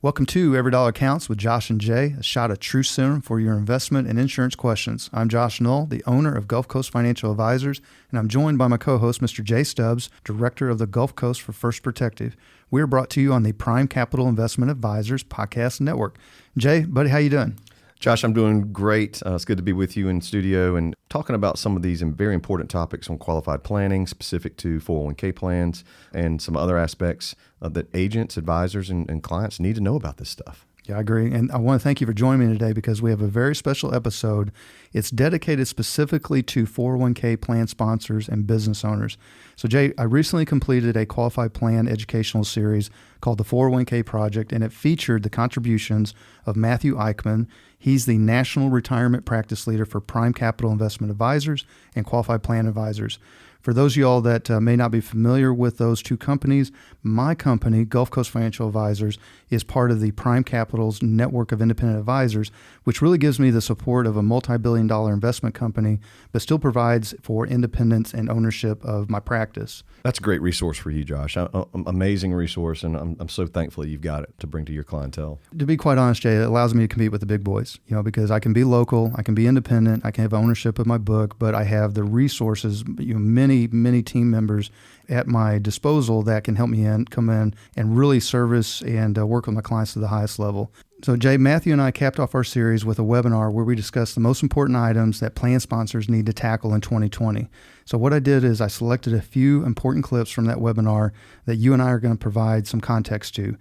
Welcome to Every Dollar Counts with Josh and Jay, a shot of true serum for your investment and insurance questions. I'm Josh Knoll, the owner of Gulf Coast Financial Advisors, and I'm joined by my co-host, Mr. Jay Stubbs, director of the Gulf Coast for First Protective. We are brought to you on the Prime Capital Investment Advisors podcast network. Jay, buddy, how you doing? Josh, I'm doing great. It's good to be with you in studio and talking about some of these very important topics on qualified planning, specific to 401k plans, and some other aspects that agents, advisors, and clients need to know about this stuff. Yeah, I agree. And I want to thank you for joining me today because we have a very special episode. It's dedicated specifically to 401k plan sponsors and business owners. So, Jay, I recently completed a qualified plan educational series called the 401k Project, and it featured the contributions of Matthew Eichmann. He's the National Retirement Practice Leader for Prime Capital Investment Advisors and Qualified Plan Advisors. For those of y'all that may not be familiar with those two companies, my company, Gulf Coast Financial Advisors, is part of the Prime Capital's network of independent advisors, which really gives me the support of a multi-billion-dollar investment company, but still provides for independence and ownership of my practice. That's a great resource for you, Josh. Amazing resource, and I'm so thankful that you've got it to bring to your clientele. To be quite honest, Jay, it allows me to compete with the big boys, because I can be local, I can be independent, I can have ownership of my book, but I have the resources, many team members at my disposal that can help me come in and really service and work with my clients to the highest level. So, Jay, Matthew and I capped off our series with a webinar where we discussed the most important items that plan sponsors need to tackle in 2020. So what I did is I selected a few important clips from that webinar that you and I are going to provide some context to.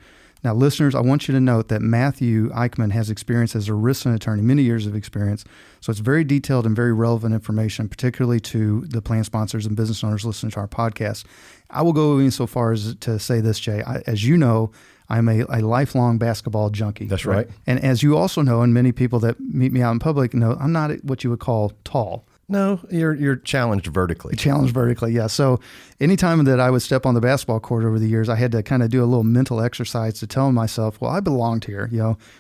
Now, listeners, I want you to note that Matthew Eichmann has experience as a risk attorney, many years of experience. So it's very detailed and very relevant information, particularly to the plan sponsors and business owners listening to our podcast. I will go even so far as to say this, Jay. As you know, I'm a lifelong basketball junkie. That's right. And as you also know, and many people that meet me out in public know, I'm not what you would call tall. No, you're challenged vertically. Challenged vertically, yeah. So anytime that I would step on the basketball court over the years, I had to kind of do a little mental exercise to tell myself, well, I belonged here.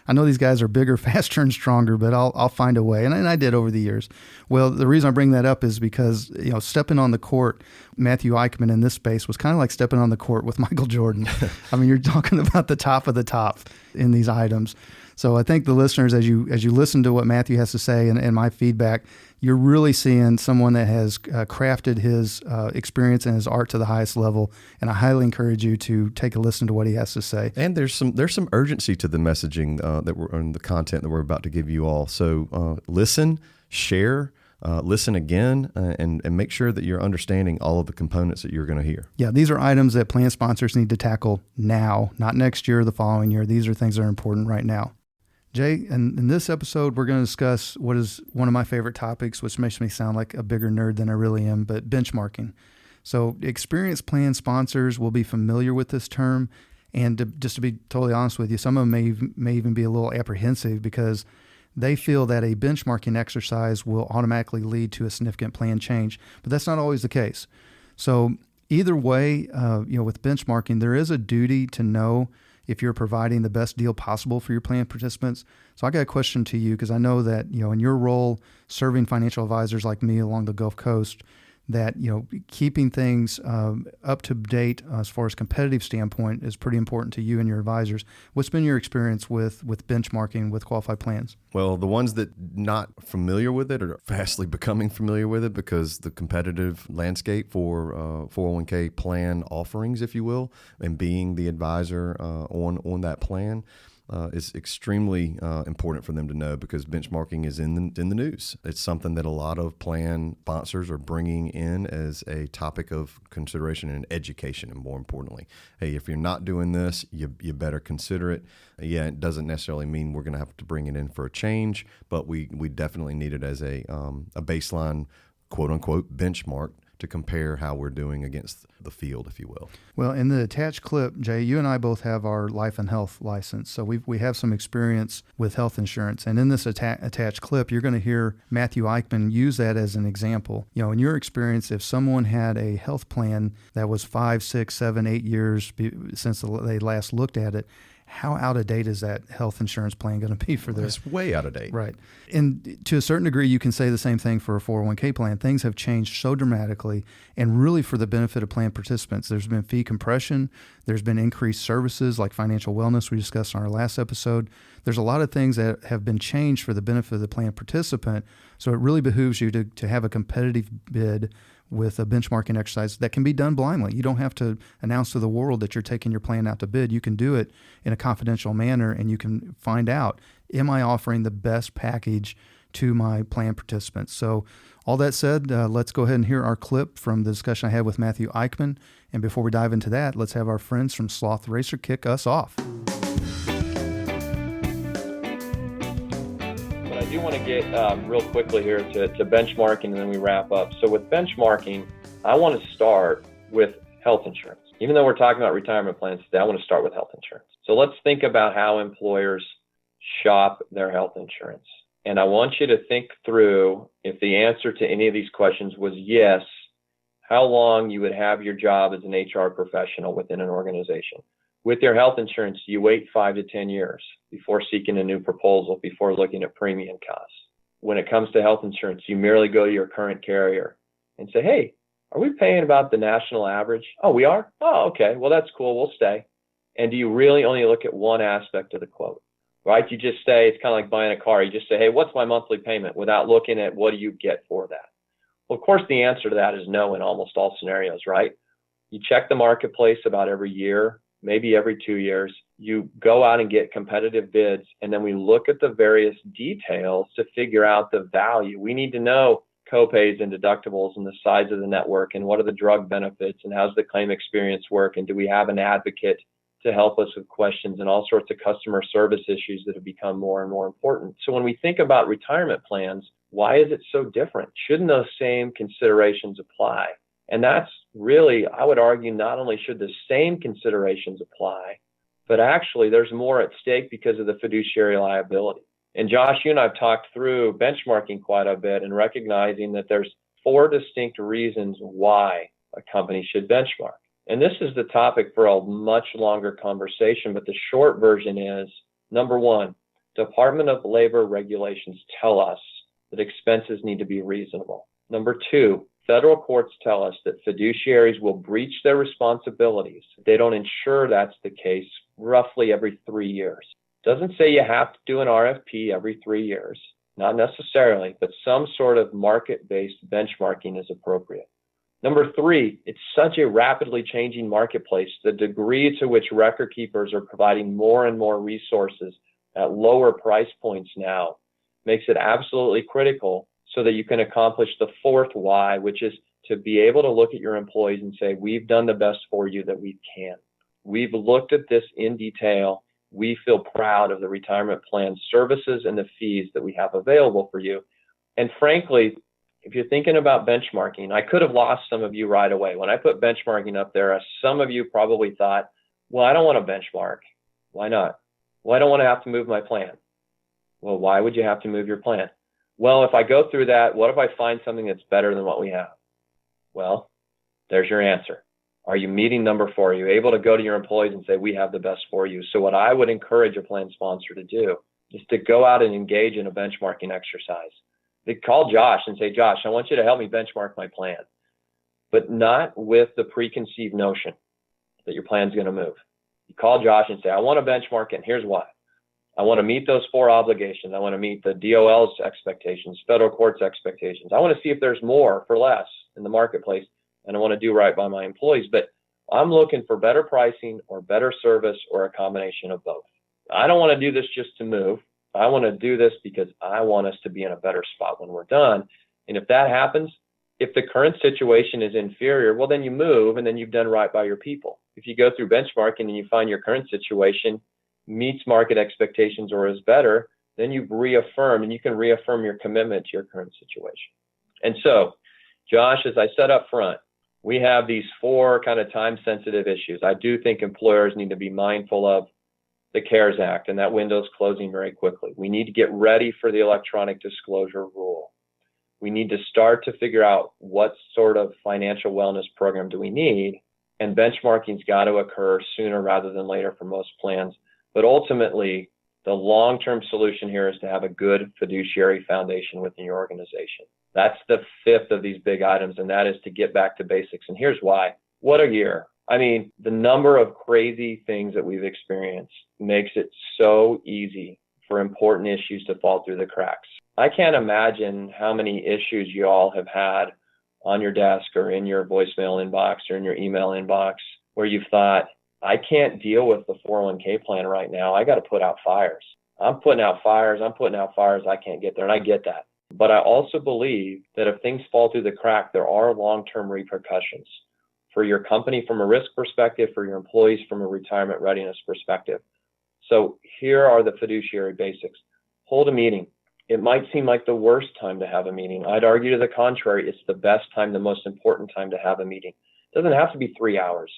I know these guys are bigger, faster, and stronger, but I'll find a way. And I did over the years. Well, the reason I bring that up is because, stepping on the court, Matthew Eichmann in this space was kind of like stepping on the court with Michael Jordan. I mean, you're talking about the top of the top in these items. So I think the listeners, as you listen to what Matthew has to say and my feedback, you're really seeing someone that has crafted his experience and his art to the highest level. And I highly encourage you to take a listen to what he has to say. And there's some urgency to the messaging and the content that we're about to give you all. So listen, share, listen again, and make sure that you're understanding all of the components that you're going to hear. Yeah, these are items that plan sponsors need to tackle now, not next year or the following year. These are things that are important right now. Jay, in this episode, we're going to discuss what is one of my favorite topics, which makes me sound like a bigger nerd than I really am, but benchmarking. So experienced plan sponsors will be familiar with this term. And just to be totally honest with you, some of them may even be a little apprehensive because they feel that a benchmarking exercise will automatically lead to a significant plan change. But that's not always the case. So either way, with benchmarking, there is a duty to know if you're providing the best deal possible for your plan participants. So I got a question to you because I know that, in your role serving financial advisors like me along the Gulf Coast, that, keeping things up to date as far as competitive standpoint is pretty important to you and your advisors. What's been your experience with benchmarking with qualified plans? Well, the ones that not familiar with it are fastly becoming familiar with it because the competitive landscape for 401k plan offerings, if you will, and being the advisor on that plan is extremely important for them to know because benchmarking is in the news. It's something that a lot of plan sponsors are bringing in as a topic of consideration and education, and more importantly, hey, if you're not doing this, you better consider it. Yeah, it doesn't necessarily mean we're going to have to bring it in for a change, but we definitely need it as a baseline, quote unquote, benchmark to compare how we're doing against the field, if you will. Well, in the attached clip, Jay, you and I both have our life and health license. So we have some experience with health insurance. And in this attached clip, you're going to hear Matthew Eichmann use that as an example. In your experience, if someone had a health plan that was 5, 6, 7, 8 years since they last looked at it, how out of date is that health insurance plan going to be for this? It's way out of date. Right. And to a certain degree, you can say the same thing for a 401k plan. Things have changed so dramatically, and really for the benefit of plan participants. There's been fee compression. There's been increased services like financial wellness we discussed on our last episode. There's a lot of things that have been changed for the benefit of the plan participant. So it really behooves you to have a competitive bid with a benchmarking exercise that can be done blindly. You don't have to announce to the world that you're taking your plan out to bid. You can do it in a confidential manner, and you can find out, am I offering the best package to my plan participants? So all that said, let's go ahead and hear our clip from the discussion I had with Matthew Eichmann. And before we dive into that, let's have our friends from Sloth Racer kick us off. I do want to get real quickly here to benchmarking, and then we wrap up. So with benchmarking, I want to start with health insurance. Even though we're talking about retirement plans today, I want to start with health insurance. So let's think about how employers shop their health insurance. And I want you to think through, if the answer to any of these questions was yes, how long you would have your job as an HR professional within an organization. With your health insurance, you wait 5 to 10 years before seeking a new proposal, before looking at premium costs. When it comes to health insurance, you merely go to your current carrier and say, hey, are we paying about the national average? Oh, we are? Oh, okay. Well, that's cool. We'll stay. And do you really only look at one aspect of the quote, right? You just say, it's kind of like buying a car. You just say, hey, what's my monthly payment, without looking at what do you get for that? Well, of course, the answer to that is no in almost all scenarios, right? You check the marketplace about every year, maybe every 2 years. You go out and get competitive bids, and then we look at the various details to figure out the value. We need to know copays and deductibles and the size of the network, and what are the drug benefits, and how's the claim experience work, and do we have an advocate to help us with questions, and all sorts of customer service issues that have become more and more important. So when we think about retirement plans, why is it so different? Shouldn't those same considerations apply? And that's really, I would argue, not only should the same considerations apply, but actually there's more at stake because of the fiduciary liability. And Josh, you and I have talked through benchmarking quite a bit, and recognizing that there's 4 distinct reasons why a company should benchmark. And this is the topic for a much longer conversation, but the short version is, number 1, Department of Labor regulations tell us that expenses need to be reasonable. Number 2, federal courts tell us that fiduciaries will breach their responsibilities if they don't ensure that's the case roughly every 3 years. Doesn't say you have to do an RFP every 3 years, not necessarily, but some sort of market-based benchmarking is appropriate. Number 3, it's such a rapidly changing marketplace. The degree to which record keepers are providing more and more resources at lower price points now makes it absolutely critical, so that you can accomplish the 4th why, which is to be able to look at your employees and say, we've done the best for you that we can. We've looked at this in detail. We feel proud of the retirement plan services and the fees that we have available for you. And frankly, if you're thinking about benchmarking, I could have lost some of you right away. When I put benchmarking up there, some of you probably thought, well, I don't want to benchmark. Why not? Well, I don't want to have to move my plan. Well, why would you have to move your plan? Well, if I go through that, what if I find something that's better than what we have? Well, there's your answer. Are you meeting number 4? Are you able to go to your employees and say, we have the best for you? So what I would encourage a plan sponsor to do is to go out and engage in a benchmarking exercise. They call Josh and say, Josh, I want you to help me benchmark my plan, but not with the preconceived notion that your plan's going to move. You call Josh and say, I want to benchmark it, and here's why. I want to meet those 4 obligations. I want to meet the DOL's expectations, federal court's expectations. I want to see if there's more for less in the marketplace, and I want to do right by my employees. But I'm looking for better pricing or better service or a combination of both. I don't want to do this just to move. I want to do this because I want us to be in a better spot when we're done. And if that happens, if the current situation is inferior, well, then you move, and then you've done right by your people. If you go through benchmarking and you find your current situation meets market expectations or is better, then you've reaffirmed, and you can reaffirm your commitment to your current situation. And so, Josh, as I said up front, we have these 4 kind of time-sensitive issues. I do think employers need to be mindful of the CARES Act, and that window's closing very quickly. We need to get ready for the electronic disclosure rule. We need to start to figure out what sort of financial wellness program do we need, and benchmarking's got to occur sooner rather than later for most plans. But ultimately, the long-term solution here is to have a good fiduciary foundation within your organization. That's the fifth of these big items, and that is to get back to basics. And here's why. What a year. I mean, the number of crazy things that we've experienced makes it so easy for important issues to fall through the cracks. I can't imagine how many issues you all have had on your desk or in your voicemail inbox or in your email inbox where you've thought, I can't deal with the 401k plan right now. I got to put out fires. I'm putting out fires. I can't get there. And I get that. But I also believe that if things fall through the crack, there are long-term repercussions for your company from a risk perspective, for your employees from a retirement readiness perspective. So here are the fiduciary basics. Hold a meeting. It might seem like the worst time to have a meeting. I'd argue to the contrary. It's the best time, the most important time to have a meeting. It doesn't have to be 3 hours.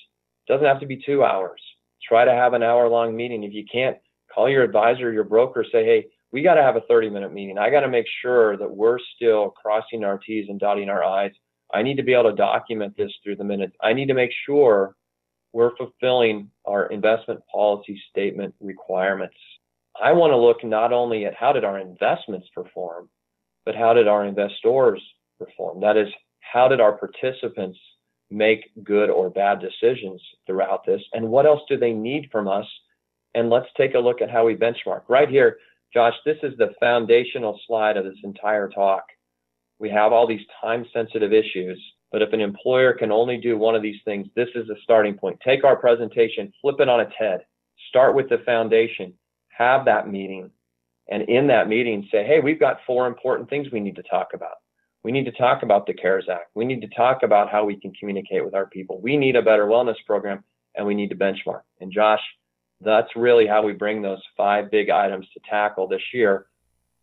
It doesn't have to be 2 hours. Try to have an hour-long meeting. If you can't, call your advisor, your broker, say, hey, we got to have a 30-minute meeting. I got to make sure that we're still crossing our T's and dotting our I's. I need to be able to document this through the minutes. I need to make sure we're fulfilling our investment policy statement requirements. I want to look not only at how did our investments perform, but how did our investors perform? That is, how did our participants make good or bad decisions throughout this? And what else do they need from us? And let's take a look at how we benchmark. Right here, Josh, this is the foundational slide of this entire talk. We have all these time-sensitive issues, but if an employer can only do one of these things, this is the starting point. Take our presentation, flip it on its head, start with the foundation, have that meeting, and in that meeting say, hey, we've got 4 important things we need to talk about. We need to talk about the CARES Act. We need to talk about how we can communicate with our people. We need a better wellness program, and we need to benchmark. And Josh, that's really how we bring those 5 big items to tackle this year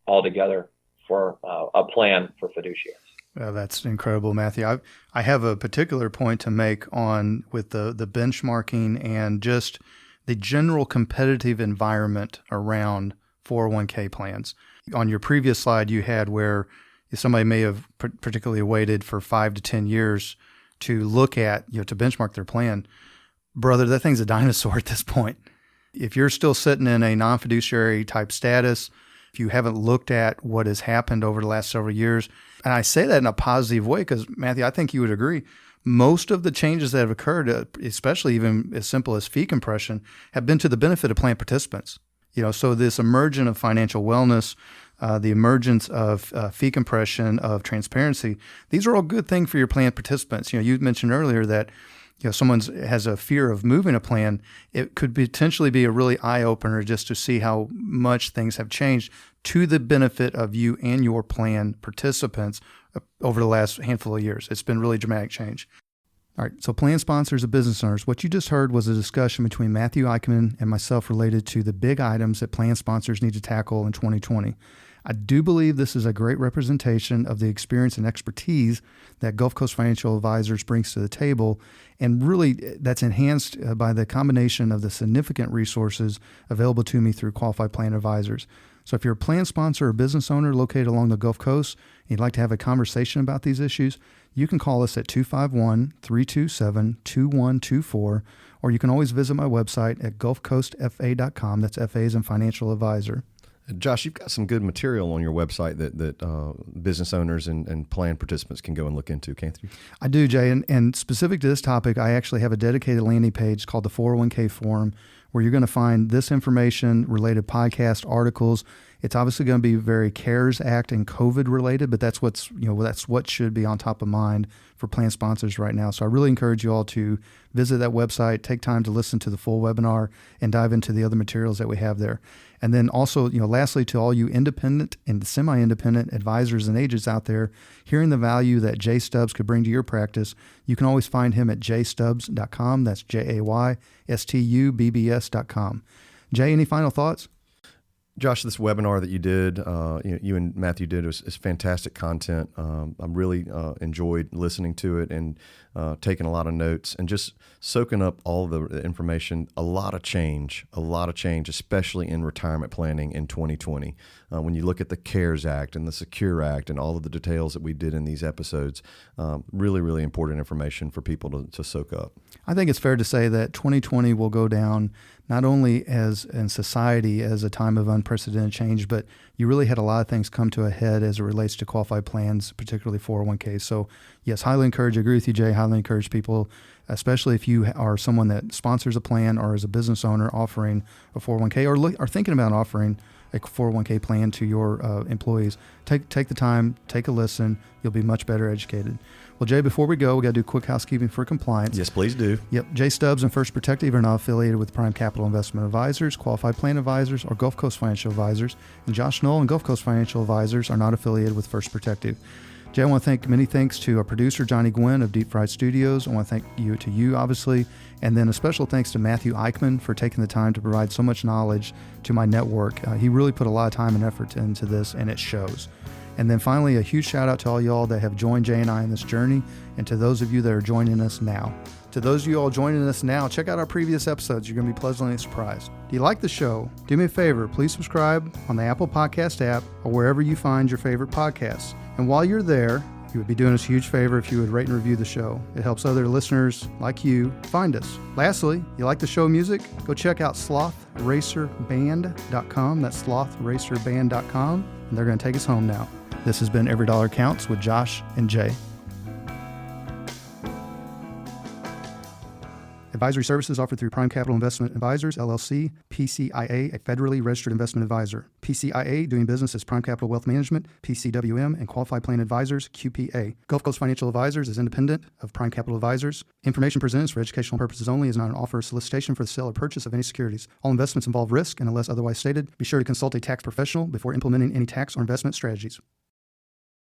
all together for a plan for fiduciaries. Well, that's incredible, Matthew. I have a particular point to make on with the benchmarking and just the general competitive environment around 401k plans. On your previous slide, you had where somebody may have particularly waited for 5 to 10 years to look at, to benchmark their plan. Brother, that thing's a dinosaur at this point. If you're still sitting in a non-fiduciary type status, if you haven't looked at what has happened over the last several years, and I say that in a positive way because, Matthew, I think you would agree, most of the changes that have occurred, especially even as simple as fee compression, have been to the benefit of plan participants. So this emergence of financial wellness, the emergence of fee compression, of transparency, these are all good things for your plan participants. You mentioned earlier that someone has a fear of moving a plan. It could potentially be a really eye-opener just to see how much things have changed to the benefit of you and your plan participants over the last handful of years. It's been really dramatic change. All right, so plan sponsors and business owners, what you just heard was a discussion between Matthew Eichmann and myself related to the big items that plan sponsors need to tackle in 2020. I do believe this is a great representation of the experience and expertise that Gulf Coast Financial Advisors brings to the table, and really that's enhanced by the combination of the significant resources available to me through Qualified Plan Advisors. So if you're a plan sponsor or business owner located along the Gulf Coast and you'd like to have a conversation about these issues, you can call us at 251-327-2124, or you can always visit my website at gulfcoastfa.com. That's FA as in financial advisor. Josh, you've got some good material on your website that business owners and plan participants can go and look into, can't you? I do, Jay. And specific to this topic, I actually have a dedicated landing page called the 401k Forum, where you're going to find this information, related podcast articles. It's obviously going to be very CARES Act and COVID related, but that's what should be on top of mind for plan sponsors right now. So I really encourage you all to visit that website, take time to listen to the full webinar, and dive into the other materials that we have there. And then also, lastly, to all you independent and semi-independent advisors and agents out there, hearing the value that Jay Stubbs could bring to your practice, you can always find him at jstubbs.com. That's JAYSTUBBS.com. Jay, any final thoughts? Josh, this webinar that you did, you and Matthew did, is fantastic content. I really enjoyed listening to it and taking a lot of notes and just soaking up all the information. A lot of change, especially in retirement planning in 2020. When you look at the CARES Act and the Secure Act and all of the details that we did in these episodes, really, really important information for people to soak up. I think it's fair to say that 2020 will go down not only as in society as a time of unprecedented change, but you really had a lot of things come to a head as it relates to qualified plans, particularly 401ks. So yes, highly encourage, I agree with you, Jay, highly encourage people, especially if you are someone that sponsors a plan or is a business owner offering a 401k or are thinking about offering a 401k plan to your employees. Take the time, take a listen. You'll be much better educated. Well, Jay, before we go, we got to do quick housekeeping for compliance. Yes, please do. Yep. Jay Stubbs and First Protective are not affiliated with Prime Capital Investment Advisors, Qualified Plan Advisors, or Gulf Coast Financial Advisors. And Josh Knoll and Gulf Coast Financial Advisors are not affiliated with First Protective. Jay, I want to thank many thanks to our producer, Johnny Gwynn of Deep Fried Studios. I want to thank you, obviously. And then a special thanks to Matthew Eichmann for taking the time to provide so much knowledge to my network. He really put a lot of time and effort into this, and it shows. And then finally, a huge shout out to all y'all that have joined Jay and I in this journey, and to those of you that are joining us now. To those of you all joining us now, check out our previous episodes. You're going to be pleasantly surprised. Do you like the show? Do me a favor, please subscribe on the Apple Podcast app or wherever you find your favorite podcasts. And while you're there, you would be doing us a huge favor if you would rate and review the show. It helps other listeners like you find us. Lastly, you like the show music? Go check out slothracerband.com. That's slothracerband.com. And they're going to take us home now. This has been Every Dollar Counts with Josh and Jay. Advisory services offered through Prime Capital Investment Advisors, LLC, PCIA, a federally registered investment advisor. PCIA, doing business as Prime Capital Wealth Management, PCWM, and Qualified Plan Advisors, QPA. Gulf Coast Financial Advisors is independent of Prime Capital Advisors. Information presented for educational purposes only, is not an offer or solicitation for the sale or purchase of any securities. All investments involve risk, and unless otherwise stated, be sure to consult a tax professional before implementing any tax or investment strategies.